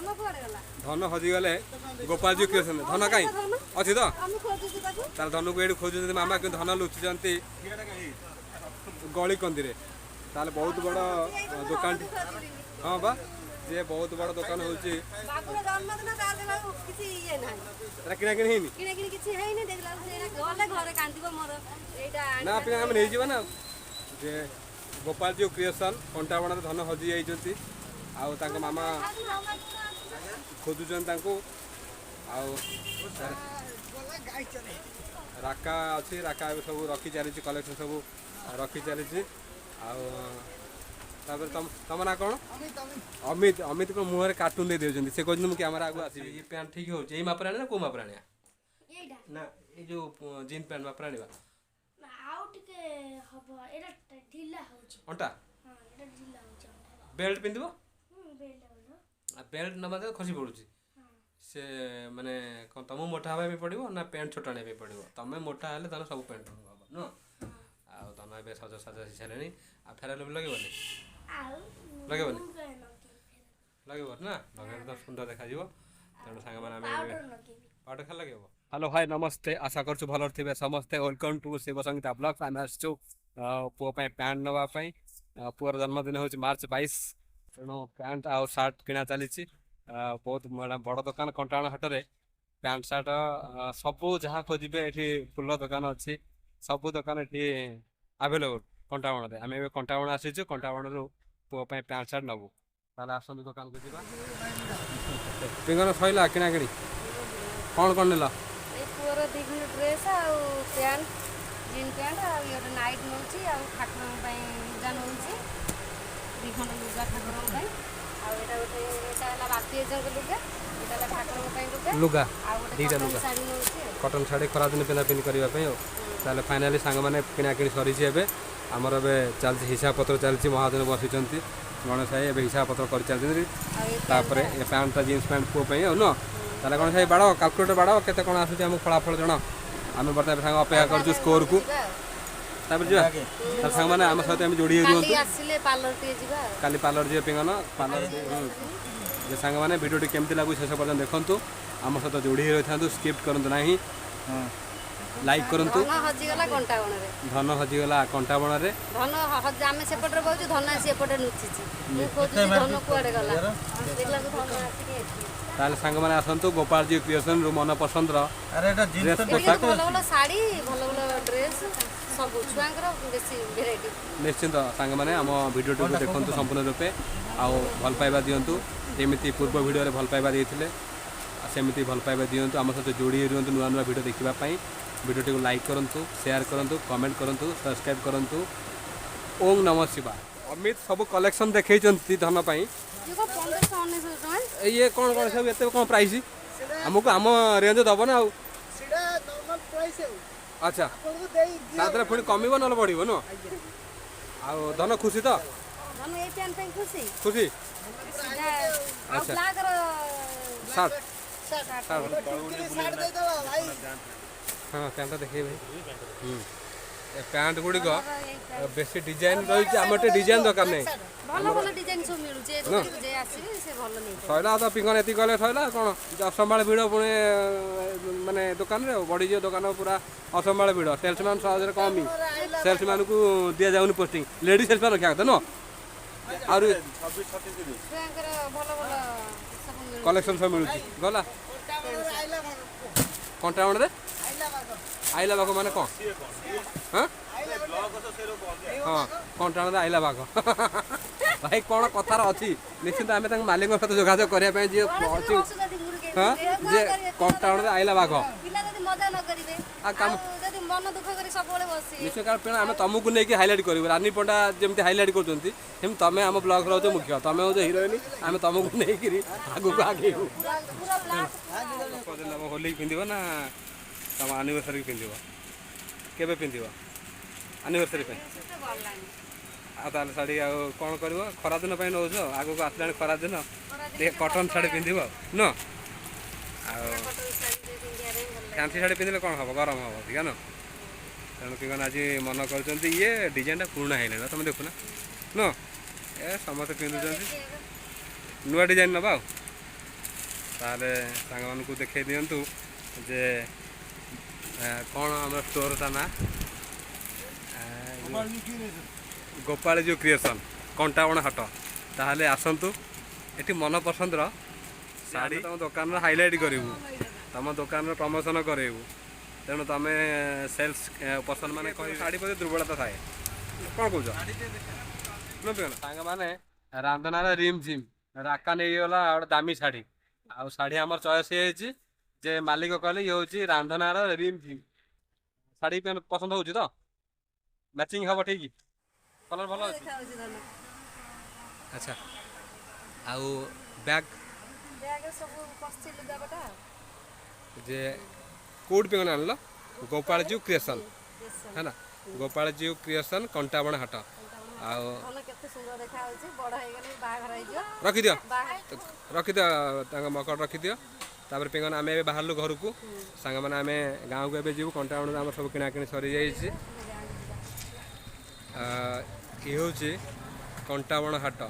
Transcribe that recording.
धन हजिगले गोपाल जी क्रिएशन धन कहीं अच्छी तो तार धन को ये खोजुंट मामा कि धन लुचुंट गली कंदी बहुत बड़ दुकान हाँ बा जे बहुत बड़ दुकान हो किना ना आम नहीं ना जे गोपाल जी क्रिएशन कंटाबण धन हजि जाइए आउ मामा खोजुन राका अच्छी राका सब रखी चली कलेक्शन सब रखी चली तुम ना कौन अमित अमित को मुहर कार्टून दे दे से कहते कैमेरा आगे आस पैंट ठीक हो माप आने कौ माप आने ना ये जो जीन पैंट माप आने अंटा बेल्ट पिंध बेल्ट नवा खसी पड़ुची से माने तुम मोटा हाँ पड़ो ना पैंट छोटा आने पड़ो तुम मोटा हेल्ले तेना सब पैंट हम नुह आम ए सज सज आसी सारे आ फेरा लगेबनी लगेबनी लगे ना लगे तो सुंदर देखा तेणु सांग पाउडर खेल लगे हेलो हाय नमस्ते आशा कर भल थे समस्ते welcome to Shiv Sangeeta blogs आम आसु पुओ पैंट नापी पुअर जन्मदिन हूँ मार्च 22 तेणु पैंट आउ सार्ट किना चली बहुत बड़ दुकान कंटाण हाटरे पैंट सार्ट सबू जहाँ खोजे ये फुल दुकान अच्छी सबू दुकान ये आवेलेबल कंटाबण आम ए कंटाबण आसीचु कंटाबण रू पुओ पैंट सार्ट नबू ताले आसतु दुकान को जीवा पिंगन सैला किना किणी कौन कौन नेला पुअर दिखुन ड्रेस आउ पैंट जीन पैंट आउ ये नाइट नौची आउ ठाकुर पई लुगा नौची दिखुन लुगा ठाकुर पई आउ एटा गोटे एटा हला बापी एजन को लुगा एटा हला ठाकुर पई लुगा आउ गोटे दीटा लुगा कॉटन साड़ी खरा दिन पिना पिन करबा पई हो ताले फाइनली सांग माने किना किणी सरी छी एबे हमर एबे चलछि हिसाब पत्र चलछि महाजन बसिचंती गणेश भाई एबे हिसाब पत्र कर चलछि तापरे ए पैंट जींस पैंट पो पई हो न ताले गणेश भाई बाड़ो कैलकुलेटर बाड़ो केते कोन आसुछि हम फलाफल जण आम बर्तमान सांग अपेक्षा करछु स्कोर को तापर जीवा तार सांग माने हम सहित हम जोड़ी हेरु काली आसीले पार्लर टे जीवा काली पार्लर जे पिंगन पार्लर जे सांग माने वीडियो केमती लागु शेष पर्यंत देखंतु आम सहित जोड़ी हेरु थांतु स्किप करंतु नाही लाइक करंतु धन हजिगला कंटाबण रे धन हज आमे सेपटे बहु धन आसी एपटे नुचिछि मु खोजु धन कुआडे गला देखला को धन आसी के ताले सांग माने आसंतु गोपाल जी क्रिएशन रो मन पसंद रो अरे एटा जींस पोशाक भलो भलो साड़ी भलो भलो ड्रेस सब छुआंकर बेसी वेराइटी निश्चित सांग माने हम वीडियो को देखंतु संपूर्ण रूपे आ भल पाइबा दियंतु जेमिति पूर्व वीडियो रे भल पाइबा देथिले सेमिति भल पाइबा दियंतु हम सहित जोड़ी रहंतु नुआ नुआ वीडियो देखिबा पई वीडियो को लाइक करंतु शेयर करंतु कमेंट करंतु सब्सक्राइब करंतु ओम नमः शिवाय अमित सब कलेक्शन देखैचंती धन पई ये कौन कौन सब एते कौन प्राइस हमको आम रेंज दब ना अच्छा तादरे पुणी कमिब ना बढ़िब न आ धन खुशी तो खुशी अच्छा सात हाँ पैंट देखे भाई पैंट गुड़िक बेस डिजाइन रही आम गोटे डिजाइन दरकार नहीं सैला तो पिंगन एति गले सैला कौन असंभाल भिड़ पुणी माने दुकान रे बढ़ीजे दुकान पूरा असंभाल भिड़ सेल्समैन सहज कमी सेल्समैन को दि जाऊनी पोस्टिंग लेडीज सेल्समैन रखा था न कलेक्शन सब मिलूँ गला कंटाबण रे आइला बाघ माने कौन हाँ हाँ कंटाबण आइला बाघ भाई कौन कथार अच्छी निश्चित आम मालिक सहित जोगाजोग करने जी अच्छी हाँ जे कंटाबण आइला बाघ निश्चय कारण आम तुमको नहीं हाइलाइट कर रानी पंडा जमी हाइलाइट कर तुम आम ब्लॉग रोज मुख्य तुम हो हिरोइन आम तुमको नहीं आगू आगे होली पिंधब ना तुम आनिवर्सरी पिंधब केबे पिंधब आनिवर्सरी ताल शाढ़ी कौन कर खरा दिन नौ आगू आसला खरा दिन कटन शाढ़ी पिंधब न फैंसी शाढ़ी पिंधे कौन हम गरम हम ठीक है न तेणु पिंगन आज मन कर ये डिजाइन पुराणा है तुम देखुना न ए समस्त पिंधुंट नुआ डिजाइन नवा ताले सांगमानकु देखै दियंतु जे कौन आम स्टोरटा ना गोपाल जो क्रिएशन कंटावण हाट ताहले आसतु ये मन पसंदर शाढ़ी तुम दुकान हाइलाइट करूँ तुम दुकान प्रमोशन करेबू तेणु तुम सेल्स पर्सन मैंने कह शाढ़ी प्रति दुर्बलता थाए कौन कौच सांग मैंने रांधनार रिम झिम राका नहीं गला गोटे दामी शाढ़ी आ शाढ़ी आम चॉइस हो जे मालिक कहले ये हूँ रांधनार रिम झिम शाढ़ी पसंद हो तो मैचिंग हम ठीक कलर भल अच्छा आउ बैग जे कोड पे आनल गोपाल जीव क्रिएशन है ना गोपाल जीव क्रिएशन कंटाबण हाट रखिद रखिद मकड़ रखिद तापर पिंगन आम बाहर घर को सांग मैंने आम गाँव को एवं जीव कंटाबण आम सब किणाकिणी सरी जाइए ये हूँ कंटाबण हाट